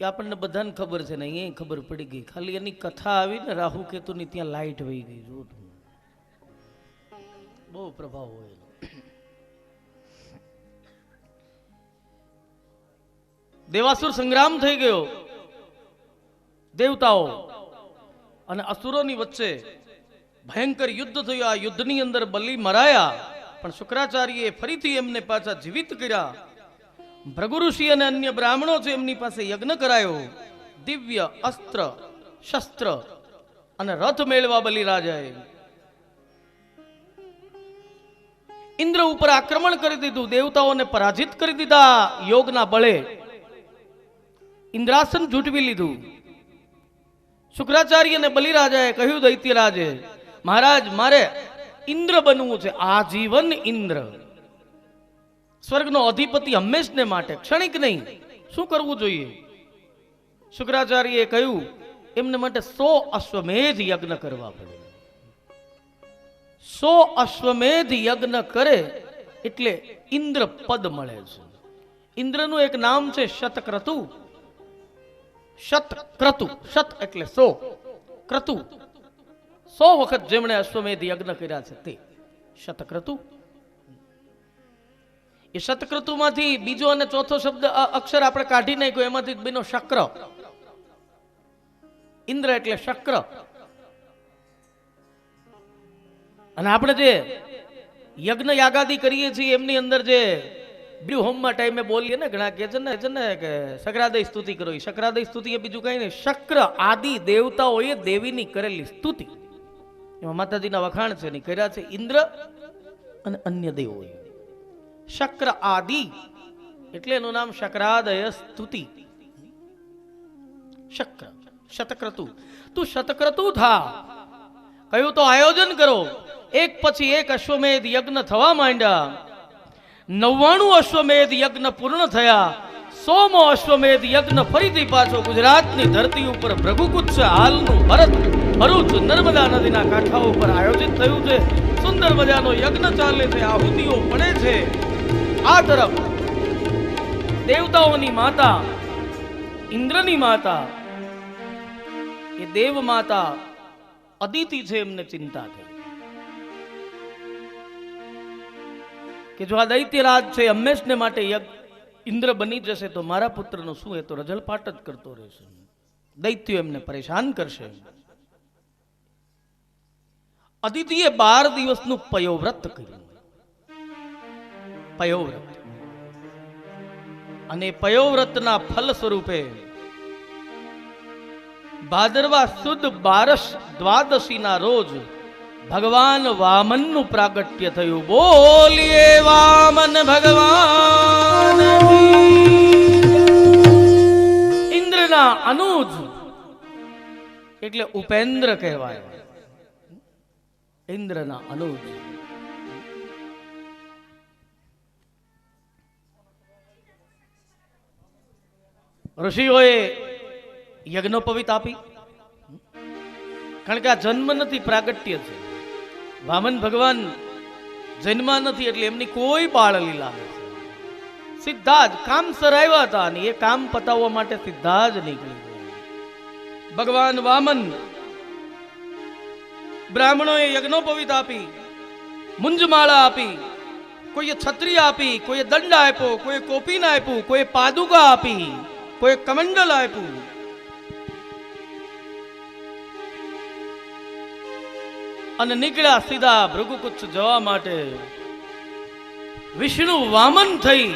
એ આપણને બધાને ખબર છે ને, અહીંયા ખબર પડી ગઈ. ખાલી એની કથા આવી ને રાહુ કેતુની, ત્યાં લાઈટ વહી ગઈ. જો બહુ પ્રભાવ હોય. દેવાસુર સંગ્રામ થઈ ગયો. દેવતાઓ અને અસુરોની વચ્ચે ભયંકર યુદ્ધ થયું. આ યુદ્ધની અંદર બલિ મરાયા, પણ શુક્રાચાર્યએ ફરીથી એમને પાછા જીવિત કર્યા. ભૃગુ ઋષિ અને અન્ય બ્રાહ્મણો છે, એમની પાસે યજ્ઞ કરાયો. દિવ્ય અસ્ત્ર શસ્ત્ર અને રથ મેળવા બલિરાજાએ ઇન્દ્ર ઉપર આક્રમણ કરી દીધું. દેવતાઓને પરાજિત કરી દીધા યોગના બળે. ઇન્દ્રાસન ઝૂંટવી લીધું. શુક્રાચાર્યને બલિરાજાએ કહ્યું, દૈત્યરાજે, મહારાજ મારે ઇન્દ્ર બનવું છે, આજીવન ઇન્દ્ર, સ્વર્ગનો અધિપતિ હંમેશને માટે, ક્ષણિક નહીં. શું કરવું જોઈએ? શુક્રાચાર્યએ કહ્યું, એમને માટે 100 અશ્વમેધ યજ્ઞ કરવા પડે. 100 અશ્વમેધ યજ્ઞ કરે એટલે ઇન્દ્ર પદ મળે છે. ઇન્દ્રનું એક નામ છે શતક્રતુ. શતક્રતુ, શત એટલે 100, ક્રતુ 100 વખત જેમણે અશ્વમેધ યજ્ઞ કર્યા છે તે શતક્રતુ. એ શતક્રતુમાંથી બીજો અને ચોથો શબ્દ અક્ષર આપણે કાઢી નાખ્યો, એમાંથી બન્યો શક્ર. ઇન્દ્ર એટલે શક્ર. અને આપણે જે યજ્ઞ યાગાદી કરીએ છીએ એમની અંદર જે હોમમાં ટાઈમે બોલીએ ને, ઘણા કહે છે ને કે સકરાદય સ્તુતિ કરો. સકરાદય સ્તુતિ એ બીજું કઈ નહીં, શક્ર આદિ દેવતાઓએ દેવીની કરેલી સ્તુતિ. એમાં માતાજીના વખાણ છે ને કર્યા છે ઇન્દ્ર અને અન્ય દેવોએ. શક્ર આદિ એટલે એનું નામ શક્રાદય સ્તુતિ. શક્ર શતક્રતુ. તું શતક્રતુ થા. કહ્યું તો આયોજન કરો. એક પછી એક અશ્વમેધ યજ્ઞ થવા માંડ્યા. 99 અશ્વમેધ યજ્ઞ પૂર્ણ થયા. 100મો અશ્વમેધ યજ્ઞ ફરીથી પાછો ગુજરાતની ધરતી ઉપર ભૃગુકુચ્છ હાલનું ભરૂચ નર્મદા નદીના કાંઠા ઉપર આયોજિત થયું છે. સુંદર મજાનો યજ્ઞ ચાલે છે, આહુતિઓ પડે છે. આ તરફ દેવતાઓની માતા ઇન્દ્રની માતા એ દેવ માતા અદિતિ છે, એમને ચિંતા થઈ કે જો આ દૈત્યરાજ છે હંમેશને માટે ઇન્દ્ર બની જશે તો મારા પુત્રનું શું? એ તો રજલપાટ જ કરતો રહેશે. દૈત્યો એમને પરેશાન કરશે. અદિતિએ 12 દિવસનું પયોવ્રત કર્યું. પયોવ્રત. અને પયોવ્રતના ફલ સ્વરૂપે ભાદરવા સુદ 12 દ્વાદશી ના રોજ ભગવાન વામનનું પ્રાગટ્ય થયું. બોલીએ વામન ભગવાન. ઇન્દ્રના અનુજ એટલે ઉપેન્દ્ર કહેવાય. ઇન્દ્રના અનુજ. ઋષિઓએ યજ્ઞોપવિત આપી, કારણ કે આ જન્મ નથી, પ્રાગટ્ય છે. વામન ભગવાન જન્મા નથી એટલે એમની કોઈ બાળ લીલા નથી. સીધા જ કામ સરાવ્યા હતા અને એ કામ પતાવવા માટે સીધા જ નીકળી ગયા ભગવાન વામન. બ્રાહ્મણોએ યજ્ઞોપવિત આપી, મુંજમાળા આપી, કોઈએ છત્રી આપી, કોઈએ દંડ આપ્યો, કોઈએ કોપીન આપ્યું, કોઈએ પાદુકા આપી, કોઈએ કમંડલ આપ્યું. અને નીકળ્યા સીધા ભૃગુકુચ્છ જવા માટે. વિષ્ણુ વામન થઈ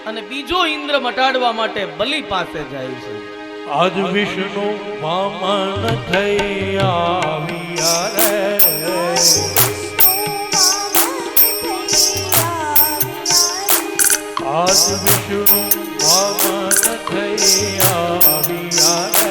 અને બીજો ઇન્દ્ર મટાડવા માટે બલિ પાસે જાય છે. આજ વિષ્ણુ વામન થઈ આવ્યા રે. આજ વિષ્ણુ વામન થઈ આવ્યા રે.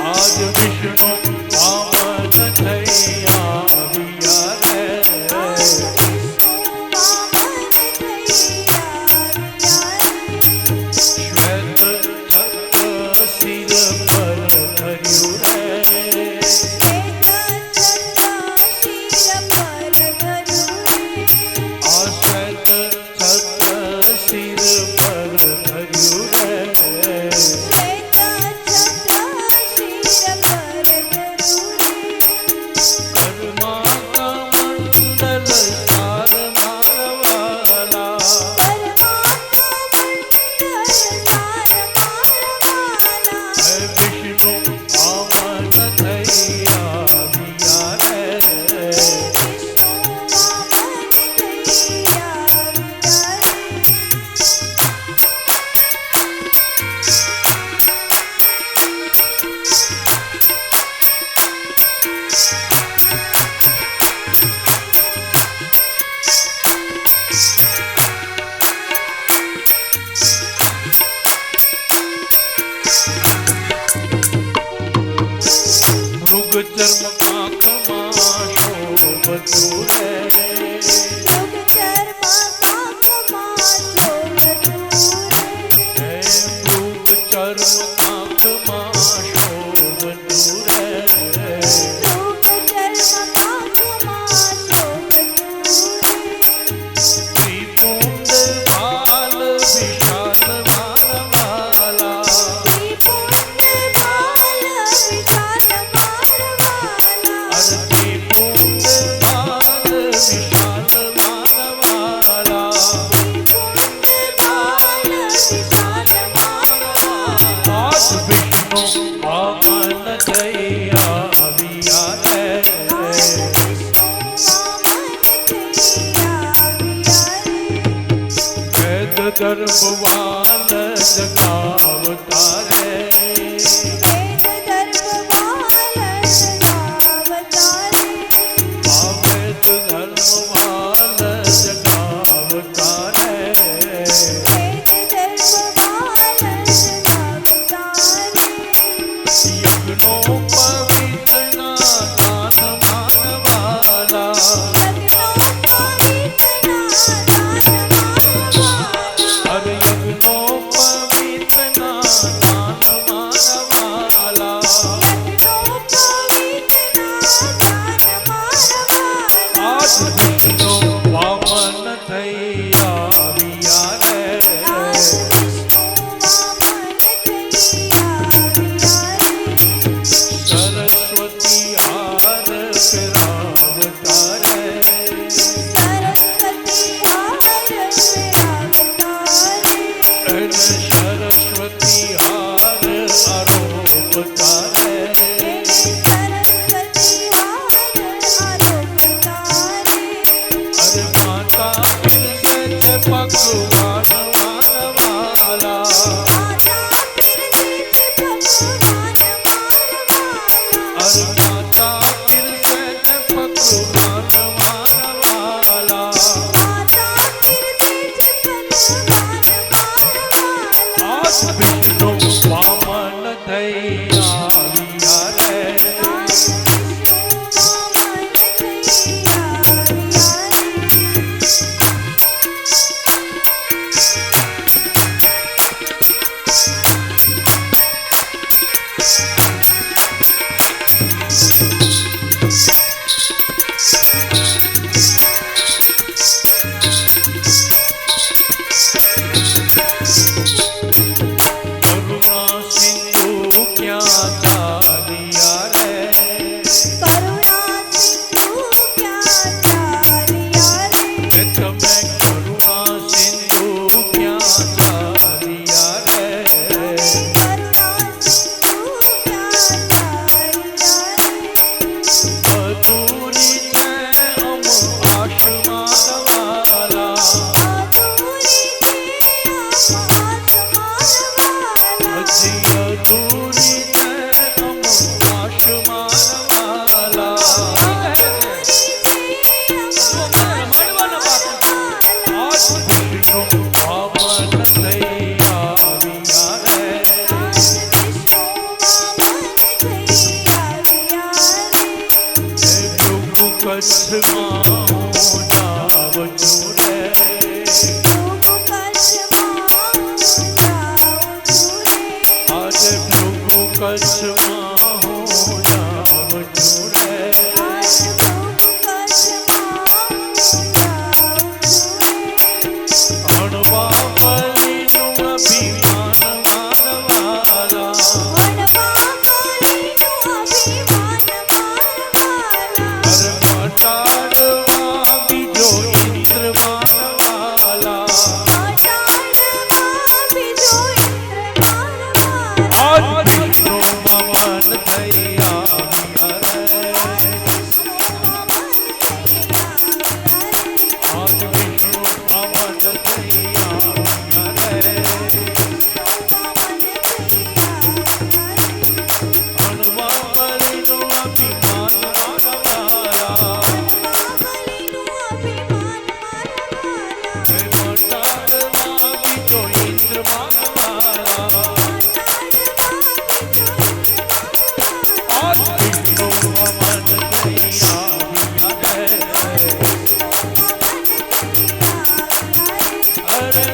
આજ વિષ્ણુ વામન થઈ આવ્યા રે શ્વેત છત્ર શિર પર ધર્યું રે આ શ્વેત છત્ર શિર પર ધર્યું રે ચર્મ પાંખમાં શોભતું રે મૃગ ચર્મ પાંખમાં શોભતું રે ત્રિપુંડ ભાલ વિશાલ મારવાલા વિષ્ણુ વામન થઈ આવ્યા રે વેદ ગર્ભવાલ જગાવતા રે આ વેદ ધર્મવાલ જગાવતા રે યજ્ઞો પવિત્રના દાન માનવાલા હર યજ્ઞો પવિત્રના દાન માનવાલા આજ વિષ્ણુ વામન થઈ આવ્યા રે સરસ્વતી હાર ફેરાવતા રે એને સરસ્વતી હાર આરોપતા રે અરે માતા પીરસે છે ભગવાન માનવાલા અરે માતા પીરસે છે ભગવાન માનવાલા આજ વિષ્ણુ વામન થઈ આવ્યા રે કરુણા સિંધુ ક્યાં ચાલ્યા રે કે તમે કરુણા સિંધુ ક્યાં ચાલ્યા રે અધૂરી છે અમ આશ માનવાલા હજી અધૂરી છે અમ આશ કચ્છમાં હું જાઉં છું રે આજે ભૃગુ કચ્છમાં હું જાઉં છું રે હણવા બલીનું અભિમાન મારવાલા અરે મટાડવા બીજો ઇન્દ્ર મારવાલા આજ વિષ્ણુમાં મન થઈ આવ્યા રે આજ વિષ્ણુમાં મન થઈ આવ્યા રે હણવા બલીનું અભિમાન મારવાલા હે મટાડવા બીજો ઇન્દ્ર મારવાલા આજ વિષ્ણુમાં મન થઈ આવ્યા રે હરે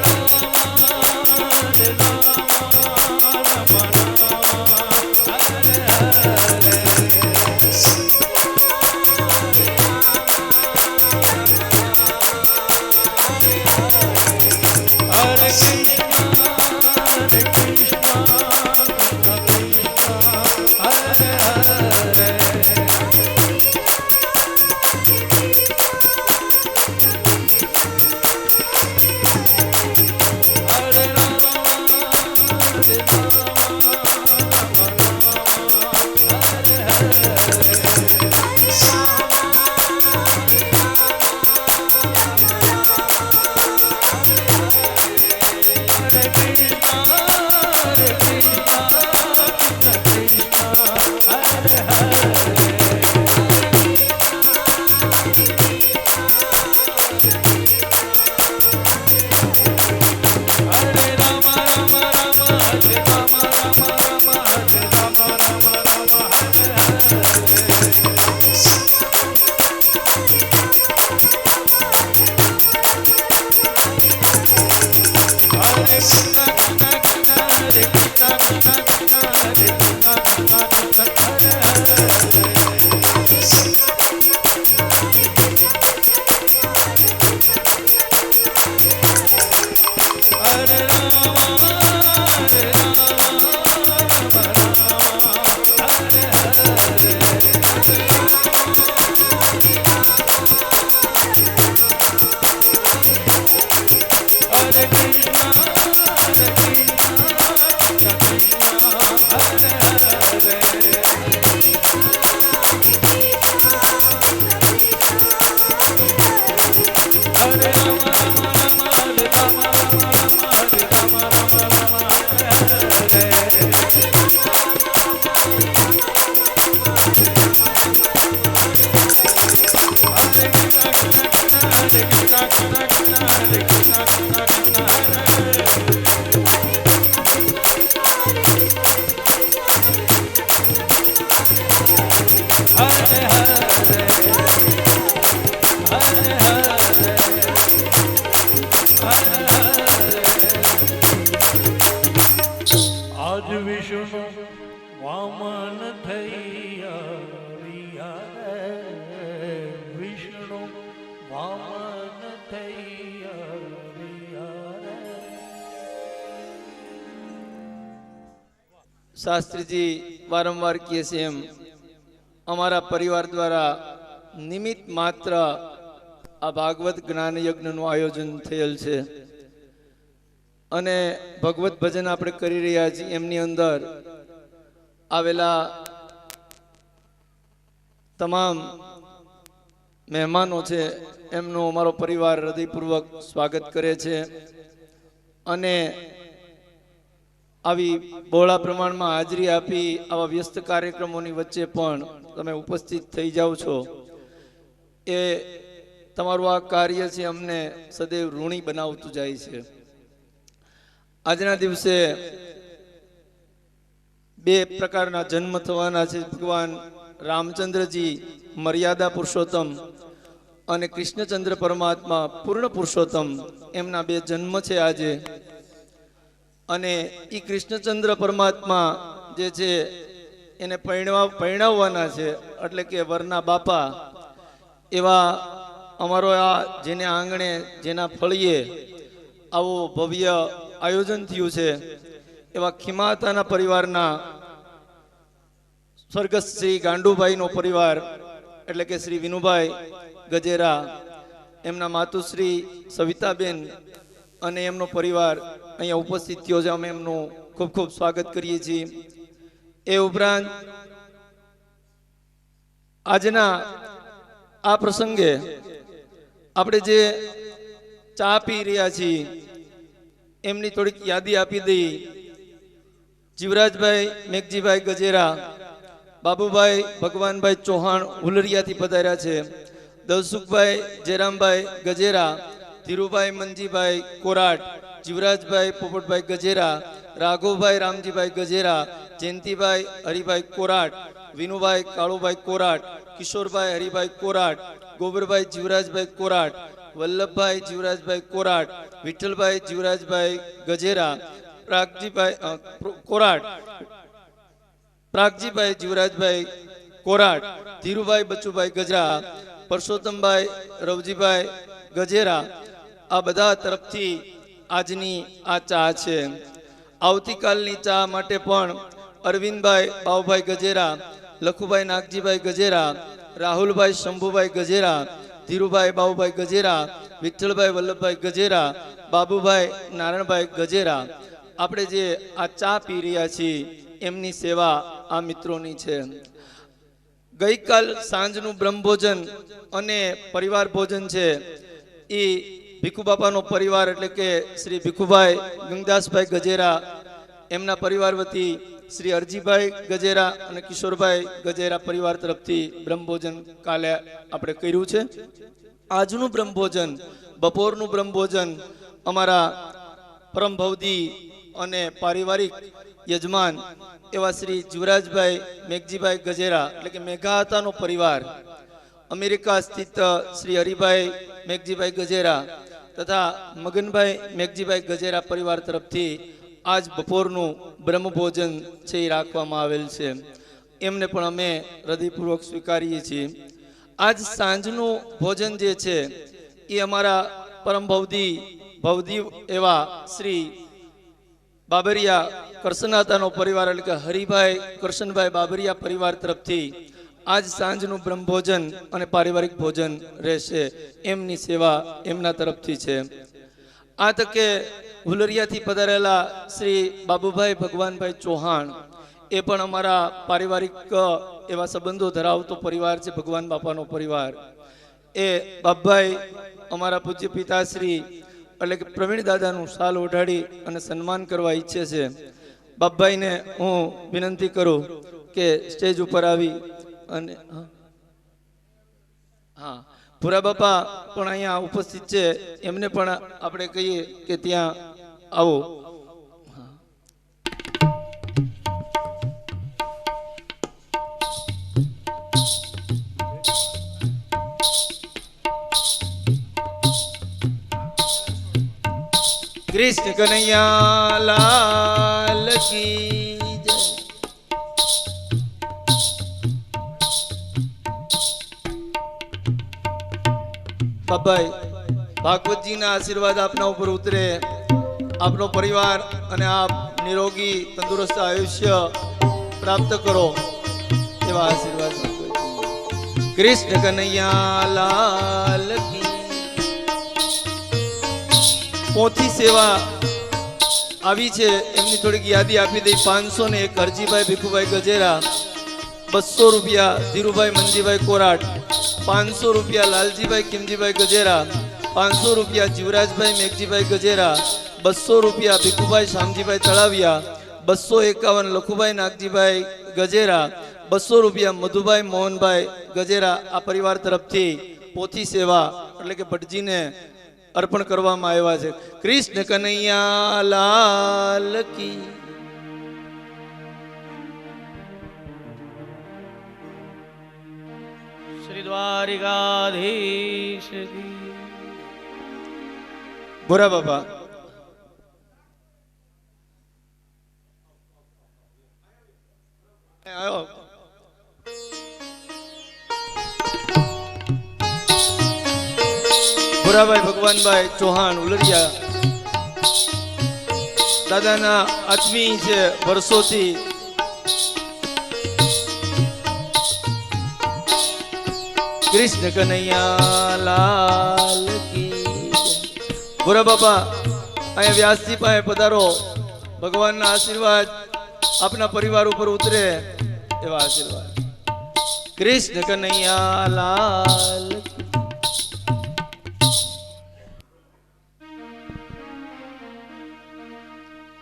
આજ વિષ્ણુ વામન થઈ આવ્યા રે વિષ્ણુ વામન થઈ આવ્યા રે શાસ્ત્રીજી વારંવાર કહે છે એમ અમારા પરિવાર દ્વારા નિમિત્ત માત્ર આ ભાગવત જ્ઞાન યજ્ઞનું આયોજન થયેલ છે અને ભગવત ભજન આપણે કરી રહ્યા છીએ એમની અંદર આવેલા તમામ મહેમાનો છે એમનો અમારો પરિવાર હૃદયપૂર્વક સ્વાગત કરે છે અને આવી બહોળા પ્રમાણમાં હાજરી આપી આવા વ્યસ્ત કાર્યક્રમોની વચ્ચે પણ તમે ઉપસ્થિત થઈ જાઓ છો એ તમારું આ કાર્ય છે અમને સદૈવ ઋણી બનાવતું જાય છે. આજના દિવસે બે પ્રકારના જન્મ થવાના છે ભગવાન રામચંદ્રજી મર્યાદા પુરુષોત્તમ અને કૃષ્ણચંદ્ર પરમાત્મા પૂર્ણ પુરુષોત્તમ એમના બે જન્મ છે આજે. અને એ કૃષ્ણચંદ્ર પરમાત્મા જે છે એને પરણાવવાના છે, એટલે કે વરના બાપા. એવા અમારો આ જેને આંગણે જેના ફળીએ આવું ભવ્ય આયોજન થયું છે એવા ખીમાતાના પરિવારના સ્વર્ગસ્થ શ્રી ગાંડુભાઈનો પરિવાર એટલે કે શ્રી વિનુભાઈ ગજેરા, એમના માતુશ્રી સવિતાબેન અને એમનો પરિવાર અહીંયા ઉપસ્થિત થયો છે. અમે એમનું ખૂબ ખૂબ સ્વાગત કરીએ છીએ. એ ઉપરાંત આજના આ પ્રસંગે આપણે જે ચા પી રહ્યા છીએ એમની થોડીક યાદી આપી દઈ. જીવરાજભાઈ મેઘજીભાઈ ગજેરા, બાબુભાઈ ભગવાનભાઈ ચૌહાણ હુલરિયાથી પધાર્યા છે. દલસુખભાઈ જયરામભાઈ ગજેરા, ધીરુભાઈ મનજીભાઈ કોરાટ, જીવરાજભાઈ પોપટભાઈ ગજેરા, રાઘવભાઈ રામજીભાઈ ગજેરા, જયંતિભાઈ હરિભાઈ કોરાટ, વિનુભાઈ કાળુભાઈ કોરાટ, કિશોરભાઈ હરિભાઈ કોરાટ, ગોબરભાઈ જીવરાજભાઈ કોરાટ, વલ્લભભાઈ જીવરાજભાઈ કોરાટ, વિઠ્ઠલભાઈ જીવરાજભાઈ ગજેરા, પ્રાગજીભાઈ કોરાટ, પ્રાગજીભાઈ જીવરાજભાઈ કોરાટ, ધીરુભાઈ બચુભાઈ ગજરા, પરસોત્તમભાઈ રવજીભાઈ ગજેરા, આ બધા તરફથી આજની આ ચા છે. આવતીકાલની ચા માટે પણ અરવિંદભાઈ બાવભાઈ ગજેરા, લખુભાઈ નાગજીભાઈ ગજેરા, રાહુલભાઈ શંભુભાઈ ગજેરા, ધીરુભાઈ બાબુભાઈ ગજેરા, વિઠ્ઠલભાઈ વલ્લભભાઈ ગજેરા, બાબુભાઈ નારાયણભાઈ ગજેરા, આપણે જે આ ચા પી રહ્યા છીએ એમની સેવા આ મિત્રોની છે. ગઈકાલ સાંજનું બ્રહ્મભોજન અને પરિવાર ભોજન છે એ ભીખુ બાપાનો પરિવાર એટલે કે શ્રી ભીખુભાઈ ગંગદાસભાઈ ગજેરા એમના પરિવાર વતી શ્રી અરજીભાઈ ગજેરા અને કિશોરભાઈ ગજેરા પરિવાર તરફથી બ્રહ્મભોજન કાલે આપણે કર્યું છે. આજનું બ્રહ્મભોજન, બપોરનું બ્રહ્મભોજન અમારા પરમ ભવદી અને પારિવારિક યજમાન એવા શ્રી જીવરાજભાઈ મેઘજીભાઈ ગજેરા એટલે કે મેઘાતાનો પરિવાર, અમેરિકા સ્થિત શ્રી હરિભાઈ મેઘજીભાઈ ગજેરા તથા મગનભાઈ મેઘજીભાઈ ગજેરા પરિવાર તરફથી આજ બપોરનું બ્રહ્મભોજન છે એ રાખવામાં આવેલ છે. એમને પણ અમે હૃદયપૂર્વક સ્વીકારીએ છીએ. આજ સાંજનું ભોજન જે છે એ અમારા પરમ ભવદી એવા શ્રી બાબરિયા કરસનાતાનો પરિવાર એટલે કે હરિભાઈ કરશનભાઈ બાબરિયા પરિવાર તરફથી આજ સાંજનું બ્રહ્મભોજન અને પારિવારિક ભોજન રહેશે. એમની સેવા એમના તરફથી છે. આ તકે હુલરિયાથી પધારેલા શ્રી બાબુભાઈ ભગવાનભાઈ ચૌહાણ એ પણ અમારા પારિવારિક એવા સંબંધો ધરાવતો પરિવાર છે, ભગવાન બાપાનો પરિવાર. એ બાપભાઈ અમારા પૂજ્ય પિતાશ્રી એટલે કે પ્રવીણ દાદાનું શાલ ઓઢાડી અને સન્માન કરવા ઈચ્છે છે. બાપભાઈને હું વિનંતી કરું કે સ્ટેજ ઉપર આવી અને હા ભૂરા બાપા પણ અહીંયા ઉપસ્થિત છે, એમને પણ આપણે કહીએ કે ત્યાં આવો. કૃષ્ણ કનૈયા લાલ કી જય. બાબાઈ ભાગવતજીના આશીર્વાદ આપના ઉપર ઉતરે, આપનો પરિવાર અને આપ નિરોગી તંદુરસ્ત આયુષ્ય પ્રાપ્ત કરો એવા આશીર્વાદ. કૃષ્ણ કનૈયા લાલ કી. પોથી સેવા આવી છે એમની થોડીક યાદી આપી દઈ. 501 હરજીભાઈ ભીખુભાઈ ગજેરા, 200 રૂપિયા ધીરુભાઈ મંજીભાઈ કોરાટ, 500 રૂપિયા લાલજીભાઈ કિમજીભાઈ ગજેરા, 500 રૂપિયા જીવરાજભાઈ મેઘજીભાઈ ગજેરા, 200 રૂપિયા ભીખુભાઈ શામજીભાઈ તળાવિયા, 251 લખુભાઈ નાગજીભાઈ ગજેરા, 200 રૂપિયા મધુભાઈ મોહનભાઈ ગજેરા આ પરિવાર તરફથી પોથી સેવા એટલે કે ભટજીને અર્પણ કરવામાં આવ્યા છે. કૃષ્ણ કનૈયા લાલ કી. श्री द्वारिकाधीश की। ભોરા બાપા આવ્યો. ભોરાભાઈ ભગવાનભાઈ ચૌહાણ ઉલરિયા દાદાના આત્મી છે વર્ષોથી. કૃષ્ણ કનૈયા લાલ કી જય. ભોરા બાપા અહીંયા વ્યાસજી પાસે પધારો. ભગવાનના આશીર્વાદ આપના પરિવાર ઉપર ઉતરે એવા આશીર્વાદ. કૃષ્ણ કનૈયા લાલ કી.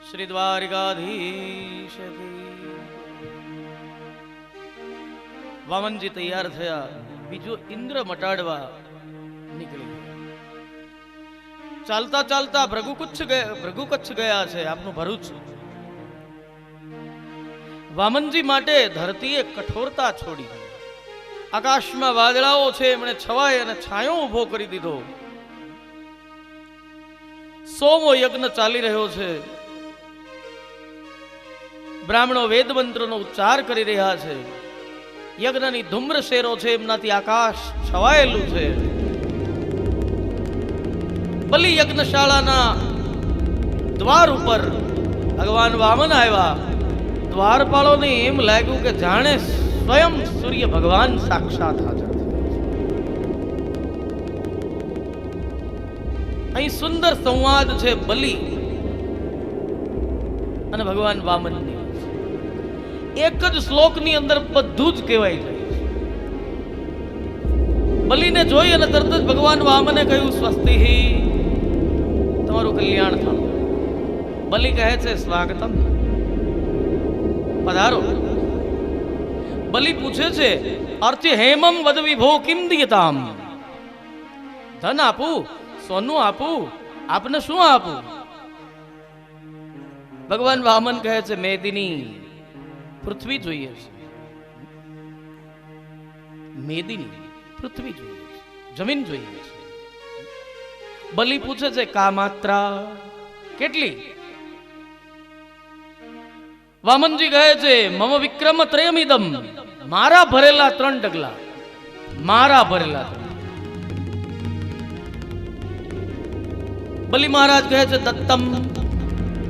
श्री द्वारिकाधीश की। वामनजी तैयार थया, बीजो इंद्र मटाड़वा નીકળી ગયા. ચાલતા ચાલતા ભૃગુકચ્છ ગયા છે, આપનું ભરૂચ. વામનજી માટે ધરતીએ કઠોરતા છોડી. આકાશમાં વાદળાઓ છે, એમણે છવાય અને છાંયો ઉભો કરી દીધો. સોમો યજ્ઞ ચાલી રહ્યો છે. બ્રાહ્મણો વેદ મંત્રનો ઉચ્ચાર કરી રહ્યા છે. યજ્ઞની ધૂમ્ર શેરો છે, એમનાથી આકાશ છવાયેલું છે. બલિ યજ્ઞશાળાના દ્વાર ઉપર ભગવાન વામન આવ્યા. દ્વારપાળોને એમ લાગ્યું કે જાણે સ્વયં સૂર્ય ભગવાન સાક્ષાત હાજર છે. અહીં સુંદર સંવાદ છે બલિ અને ભગવાન વામનની. એક જ શ્લોકની અંદર બધું જ કહેવાય છે. બલિને જોઈ અને તરત જ ભગવાન વામને કહ્યું સ્વસ્તિ, તમારું કલ્યાણ થાવ. બલિ કહે છે સ્વાગતમ, પધારો. બલિ પૂછે છે અર્થે હેમમ વદ વિભો કિમ દિયતામ. ધન આપું, સોનું આપું, આપને શું આપું? ભગવાન વામન કહે છે મેદિની, પૃથ્વી જોઈએ છે. મેદિની પૃથ્વી જોઈએ છે, જમીન જોઈએ છે. બલિ પૂછે છે કા માત્રા, કેટલી? વામનજી કહે છે મમ વિક્રમ ત્રયમિદમ, મારા ભરેલા 3 ડગલા, મારા ભરેલા 3. બલિ મહારાજ કહે છે દત્તમ,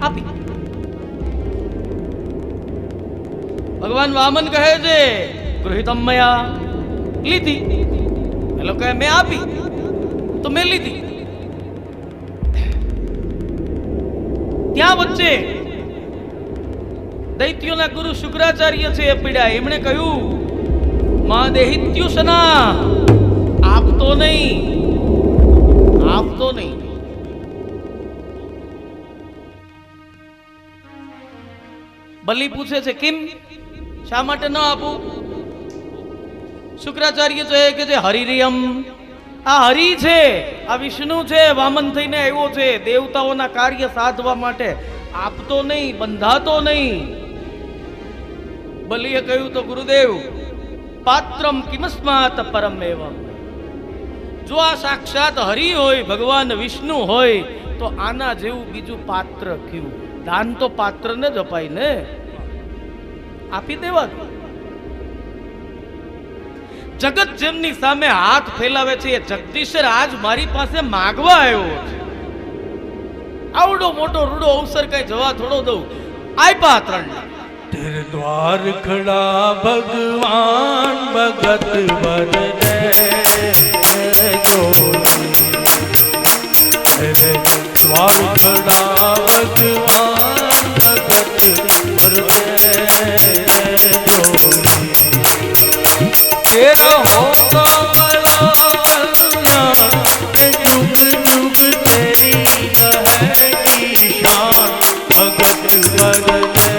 આપી. ભગવાન વામન કહે છે ગૃહિતમ મયા, લીધી. પેલો કહે મેં આપી તો મેં લીધી. ત્યાં વચ્ચે દૈત્યોના ગુરુ શુક્રાચાર્ય છે એ પીડ્યા. એમણે કહ્યું મા દેહિત્યુષના, આપતો નહીં, આપતો નહીં. બલિ પૂછે છે કેમ, શા માટે ન આપું? શુક્રાચાર્ય કહે કે જે હરિરિયમ, આ હરિ છે, આ વિષ્ણુ છે, વામન થઈને આવ્યો છે દેવતાઓના કાર્ય સાધવા માટે. આપતો નહીં, બંધાતો નહીં. બલિએ કહ્યું તો ગુરુદેવ પાત્રમ કિમસ્માત પરમ એવમ. જો આ સાક્ષાત હરિ હોય, ભગવાન વિષ્ણુ હોય, તો આના જેવું બીજું પાત્ર કયું? દાન તો પાત્રને જ અપાય ને, આપી દેવા. જગત જેમની સામે હાથ ફેલાવે છે એ જગદીશર આજ મારી પાસે માગવા આવ્યો છે. આવડો મોટો રૂડો અવસર કઈ જવા થોડો દઉં. આપ્યા 3. तेरे द्वार खड़ा भगवान भगत बरने जो, तेरे द्वार खड़ा भगवान भगत बरने जो, तेरा होगा बड़ा कल्याण, जुग जुग तेरी रहेगी शान, भगत बरने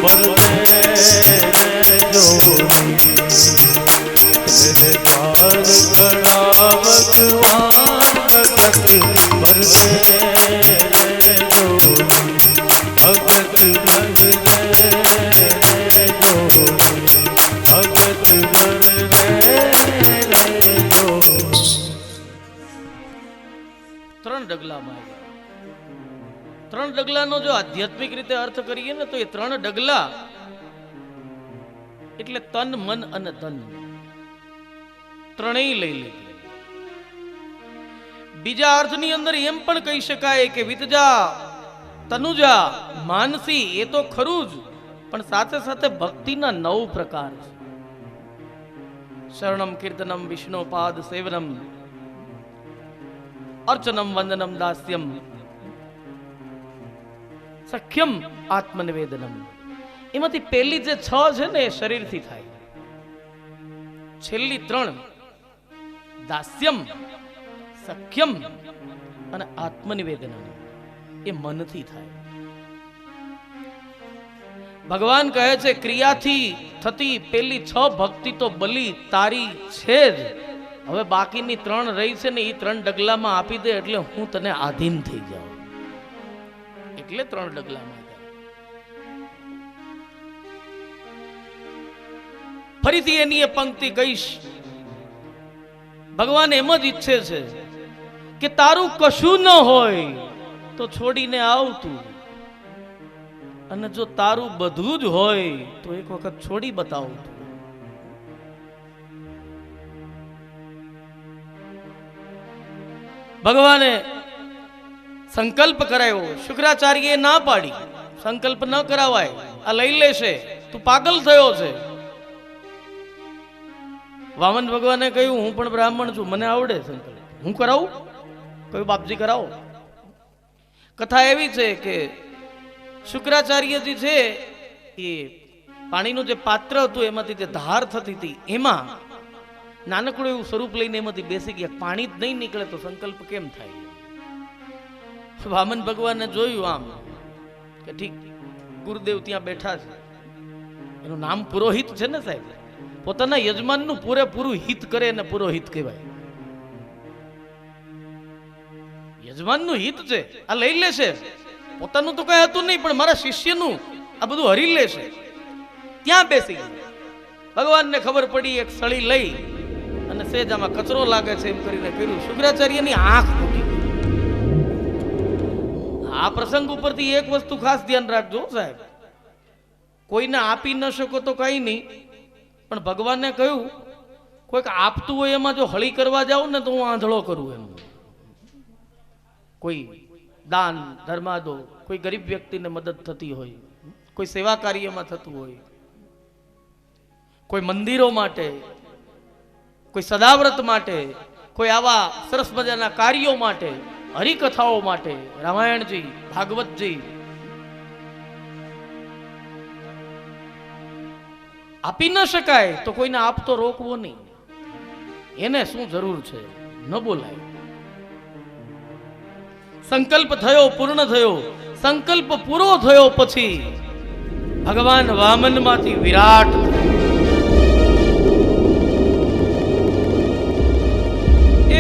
पर મંગળા ભગવાન જગત ભરતે રે જોડી ભગત ભરતે રે જોડી ભગત ભરતે રે જોડી. ત્રણ ડગલામાં આવ્યા. ત્રણ ડગલાનો જો આધ્યાત્મિક રીતે અર્થ કરીએ ને તો એ ત્રણ ડગલા એટલે તન મન અને ધન ત્રણેય લઈ લીધી. બીજા અર્થની અંદર એમ પણ કહી શકાય કે વિતજા તનુજા માનસી એ તો ખરું જ, પણ સાથે સાથે ભક્તિના 9 પ્રકાર છે. શરણમ કીર્તનમ વિષ્ણુપાદ સેવનમ અર્ચનમ વંદનમ દાસ્યમ સખ્યમ આત્મનિવેદનમ. એમાંથી પહેલી જે 6 છે ને એ શરીરથી થાય. છેલ્લી 3 દાસ્યમ સખ્યમ અને આત્મનિવેદનમ એ મનથી થાય. ભગવાન કહે છે ક્રિયાથી થતી પેલી 6 ભક્તિ તો બલી તારી છે જ. હવે બાકીની 3 રહી છે ને એ 3 ડગલામાં આપી દે એટલે હું તને આધીન થઈ જાઉં. એટલે 3 ડગલામાં. ફરીથી એની એ પંક્તિ કહીશ. ભગવાન એમ જ ઈચ્છે છે કે તારું કશું ન હોય તો છોડીને આવતું, અને જો તારું બધું જ હોય તો એક વખત છોડી બતાવતું. ભગવાને સંકલ્પ કરાયો. શુક્રાચાર્યએ ના પાડી, સંકલ્પ ન કરાવાય, આ લઈ લેશે, તું પાગલ થયો છે. વામન ભગવાને કહ્યું હું પણ બ્રાહ્મણ છું, મને આવડે સંકલ્પ, હું કરાવું. કહ્યું બાપજી કરાવો. કથા એવી છે કે શુક્રાચાર્યજી છે એ પાણીનું જે પાત્ર હતું એમાંથી જે ધાર થતી હતી એમાં નાનકડું એવું સ્વરૂપ લઈને એમાંથી બેસી ગયા. પાણી જ નહીં નીકળે તો સંકલ્પ કેમ થાય? વામન ભગવાને જોયું આમ કે ઠીક ગુરુદેવ ત્યાં બેઠા છે, એનું નામ પુરોહિત છે ને સાહેબ, પોતાના યજમાનનું પૂરેપૂરું હિત કરે ને પુરોહિત કહેવાય. યજમાનનું હિત છે, આ લઈ લેશે, પોતાનું તો કઈ હતું નહીં પણ મારા શિષ્યનું આ બધું હરી લેશે. ત્યાં બેસી ગયા. ભગવાનને ખબર પડી, એક સળી લઈ અને સેજ આમાં કચરો લાગે છે એમ કરીને કર્યું. શુક્રાચાર્યની આંખ ફૂટી. આ પ્રસંગ ઉપરથી એક વસ્તુ ખાસ ધ્યાન રાખજો સાહેબ, કોઈને આપી ન શકો તો કઈ નહીં, પણ ભગવાનને કહ્યું કોઈક આપતું હોય એમાં જો હળી કરવા જાઉં ને તો હું આંધળો કરું. એમ કોઈ દાન ધર્માદો, કોઈ ગરીબ વ્યક્તિને મદદ થતી હોય, કોઈ સેવા કાર્યમાં થતું હોય, કોઈ મંદિરો માટે, કોઈ સદાવ્રત માટે, કોઈ આવા સરસ મજાના કાર્યો માટે, હરિકથાઓ માટે, રામાયણજી ભાગવતજી આપી ન શકાય તો કોઈને આપતો રોકવો નહીં. એને શું જરૂર છે, ન બોલાય. સંકલ્પ થયો, પૂર્ણ થયો. સંકલ્પ પૂરો થયો પછી ભગવાન વામન માંથી વિરાટ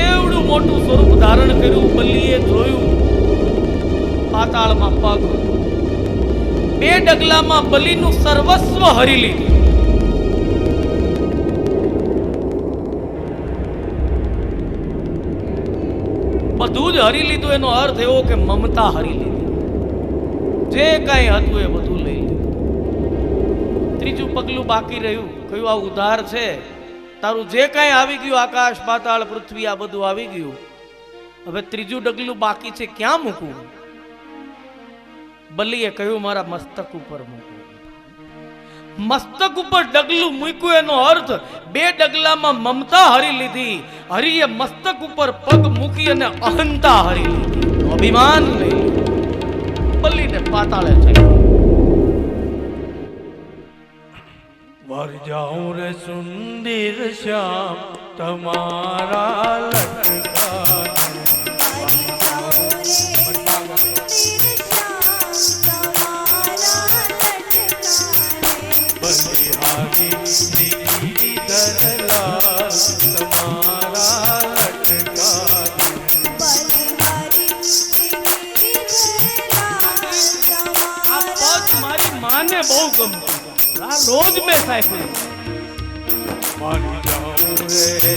એવડું મોટું સ્વરૂપ ધારણ કર્યું. બલીએ જોયું પાતાળમાં પગ, 2 ડગલામાં બલીનું સર્વસ્વ હરી લીધું. બધું જ હરી લીધું. એનો અર્થ એવો કે મમતા હરી લીધી. જે કઈ હતું એ બધું લઈ લીધું. ત્રીજું પગલું બાકી રહ્યું. કયું આ ઉધાર છે, તારું જે કઈ આવી ગયું, આકાશ પાતાળ પૃથ્વી આ બધું આવી ગયું, હવે ત્રીજું ડગલું બાકી છે, ક્યાં મૂકવું? બલીએ કહ્યું મારા મસ્તક ઉપર મૂકવું. મસ્તક ઉપર ડગલું મૂક્યું એનો અર્થ 2 ડગલામાં મમતા હરી લીધી. હરિએ મસ્તક ઉપર પગ મૂકી અને અહંતા હરી લીધી, અભિમાન લઈ બલીને પાતાળે ચડ્યો. वर जाऊं रे सुंदर श्याम तुम्हारा लटका बलिहारी श्री धरलाल तुम्हारा ગમતું ગાયું. આ રોજ મેં સાંભળ્યું. મારી જાઉં રે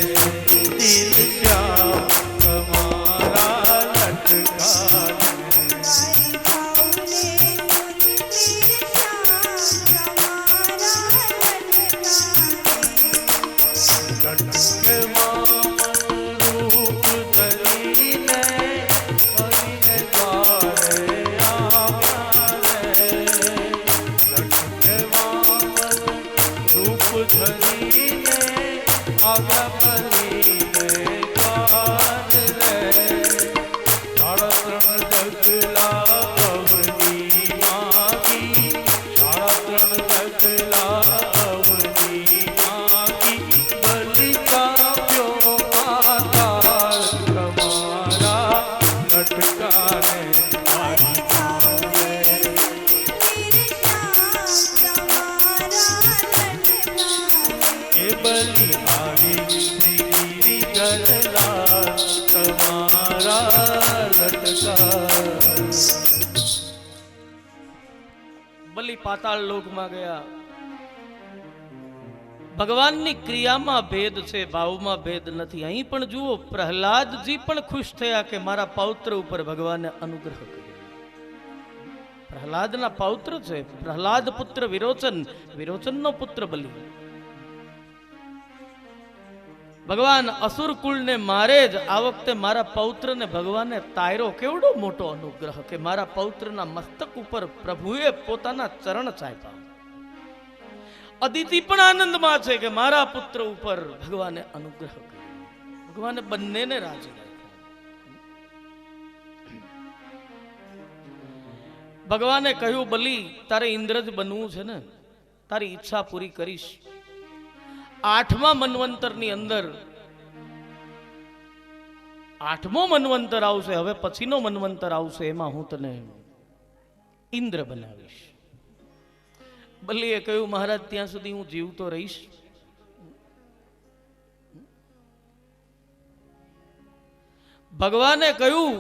દિલ શ્યામ તમારા લટકાને. બલિ પાતાળ લોકમાં ગયા. ભગવાનની ક્રિયામાં ભેદ છે, ભાવમાં ભેદ નથી. અહીં પણ જુઓ, પ્રહલાદજી પણ ખુશ થયા કે મારા પૌત્ર ઉપર ભગવાને અનુગ્રહ કર્યો. પ્રહલાદના પૌત્ર છે. પ્રહલાદ પુત્ર વિરોચન, વિરોચનનો પુત્ર બલિ. ભગવાન અસુર કુળને મારે જ આ વખતે મારા પૌત્રને ભગવાને તાયરો. કેવડો મોટો અનુગ્રહ કે મારા પૌત્રના મસ્તક ઉપર પ્રભુએ પોતાના ચરણ ચાપ્યા. અદિતિ પણ આનંદમાં છે કે મારા પુત્ર ઉપર ભગવાને અનુગ્રહ કર્યો. ભગવાને બંનેને રાજી રાખ્યા. ભગવાને કહ્યું, બલિ તારે ઇન્દ્ર જ બનવું છે ને, તારી ઈચ્છા પૂરી કરીશ. 8મા મન્વંતરની અંદર 8મો મન્વંતર આવશે, હવે પછીનો મન્વંતર આવશે, એમાં હું તને ઇન્દ્ર બનાવીશ. બલિએ કહ્યું, મહારાજ ત્યાં સુધી હું જીવતો રહીશ. ભગવાને કહ્યું,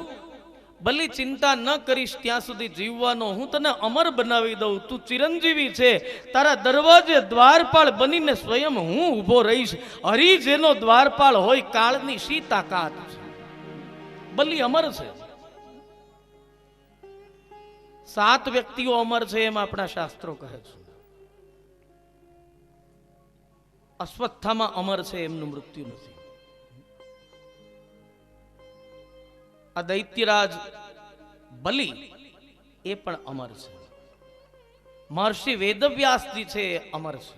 બલિ ચિંતા ન કરીશ, ત્યાં સુધી જીવવાનો હું તને અમર બનાવી દઉં. તું ચિરંજીવી છે, તારા દરવાજે દ્વારપાળ બનીને સ્વયં હું ઊભો રહીશ. હરિ જેનો દ્વારપાળ હોય, કાળની શી તાકાત છે. બલિ અમર છે. 7 વ્યક્તિઓ અમર છે એમ આપણા શાસ્ત્રો કહે છે. અશ્વત્થામાં અમર છે, એમનું મૃત્યુ નથી. આ દૈત્યરાજ બલિ એ પણ અમર છે. મહર્ષિ વેદવ્યાસજી છે, એ અમર છે.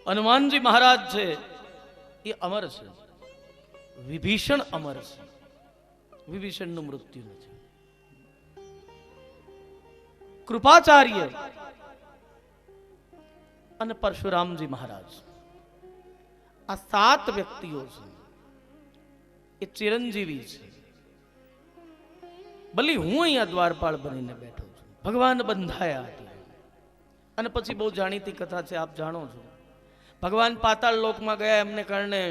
હનુમાનજી મહારાજ છે, એ અમર છે. વિભીષણ અમર છે. વિભીષણનું મૃત્યુ નથી. કૃપાચાર્ય અને પરશુરામજી મહારાજ, આ 7 વ્યક્તિઓ છે, એ ચિરંજીવી છે. બલિ હું અહીંયા દ્વારપાળ બનીને બેઠો છું. ભગવાન બંધાયા હતા. અને પછી બહુ જાણીતી કથા છે, આપ જાણો છો. ભગવાન પાતાળ લોકમાં ગયા, એમને કારણે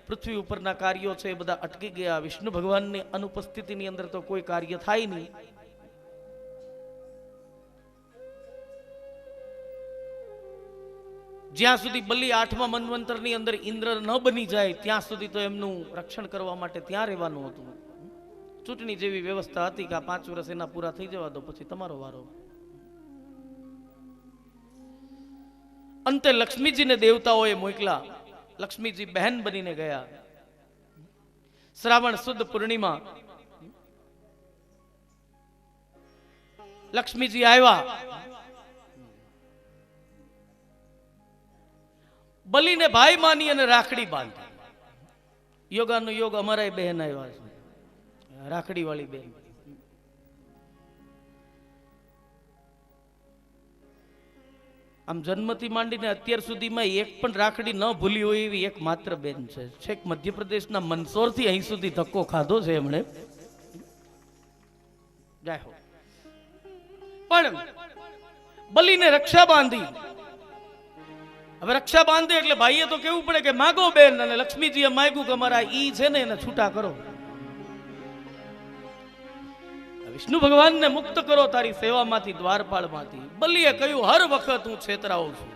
પૃથ્વી ઉપરના કાર્યો છે એ બધા અટકી ગયા. વિષ્ણુ ભગવાનની અનુપસ્થિતિની અંદર તો કોઈ કાર્ય થાય નહીં. જ્યાં સુધી બલિ 8મા મન્વંતરની અંદર ઇન્દ્ર ન બની જાય ત્યાં સુધી તો એમનું રક્ષણ કરવા માટે ત્યાં રહેવાનું હતું. ચૂંટણી જેવી વ્યવસ્થા હતી કે 5 વર્ષ એના પૂરા થઈ જવા દો, પછી તમારો વારો. અંતે લક્ષ્મીજીને દેવતાઓએ મોકલા. લક્ષ્મીજી બહેન બનીને ગયા. શ્રાવણ સુદ પૂર્ણિમા લક્ષ્મીજી આવ્યા. બલિને ભાઈ માની અને રાખડી બાંધી. યોગાનો યોગ અમારા બહેન આવ્યા છે, રાખડી વાળી બહેન. આમ જન્મથી માંડીને અત્યાર સુધીમાં એક પણ રાખડી ન ભૂલી હોય એવી એક માત્ર બેન છે. છેક મધ્યપ્રદેશના મંદસૌરથી અહીં સુધી ધક્કો ખાધો છે એમણે. પણ બલિને રક્ષા બાંધી. હવે રક્ષા બાંધે એટલે ભાઈએ તો કેવું પડે કે માગો બેન, અને લક્ષ્મીજીએ માગ્યું કે અમારા ઈ છે ને એને છૂટા કરો. વિષ્ણુ ભગવાનને મુક્ત કરો તારી સેવામાંથી, દ્વારપાળમાંથી. બલીએ કહ્યું હર વખત હું છેતરાઉં છું,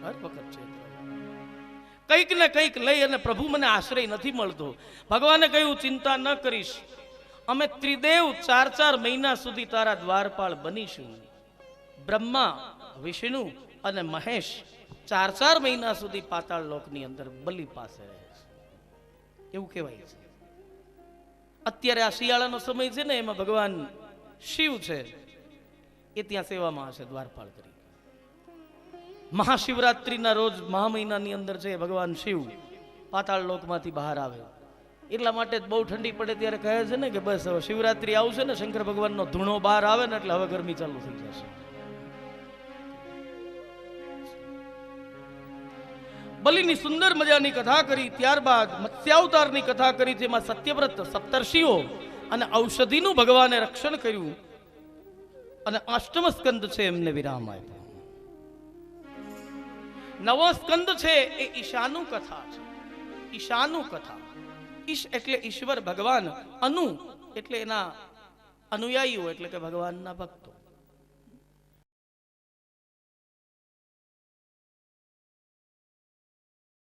હર વખત છેતરાઉં, કંઈક ને કંઈક લઈ અને પ્રભુ મને આશ્રય નથી મળતો. ભગવાને કહ્યું ચિંતા ન કરીશ, અમે ત્રિદેવ 4 મહિના સુધી તારા દ્વારપાળ બનીશું. બ્રહ્મા, વિષ્ણુ અને મહેશ 4 મહિના સુધી પાતાળ લોકની અંદર બલિ પાસે રહે છે, એવું કહેવાય છે. અત્યારે આ શિયાળાનો સમય છે ને, એમાં ભગવાન શિવ છે એ ત્યાં સેવામાં હશે દ્વારપાળ કરી. મહાશિવરાત્રિના રોજ મહા મહિનાની અંદર છે ભગવાન શિવ પાતાળ લોકમાંથી બહાર આવે. એટલા માટે જ બહુ ઠંડી પડે ત્યારે કહે છે ને કે બસ હવે શિવરાત્રી આવશે ને, શંકર ભગવાનનો ધૂણો બહાર આવે ને એટલે હવે ગરમી ચાલુ થઈ જશે. બલિની સુંદર મજાની કથા કરી, ત્યારબાદ મત્સ્યાવતારની કથા કરી, જેમાં સત્યવ્રત, સપ્તર્ષિઓ અને ઔષધિનું ભગવાને રક્ષણ કર્યું, અને 8મ સ્કંદ છે એમને વિરામ આપ્યો. 9વો સ્કંદ છે એ ઈશાનું કથા છે. ઈશાનું કથા, ઈશ એટલે ઈશ્વર ભગવાન, અનુ એટલે એના અનુયાયીઓ એટલે કે ભગવાનના ભક્તો.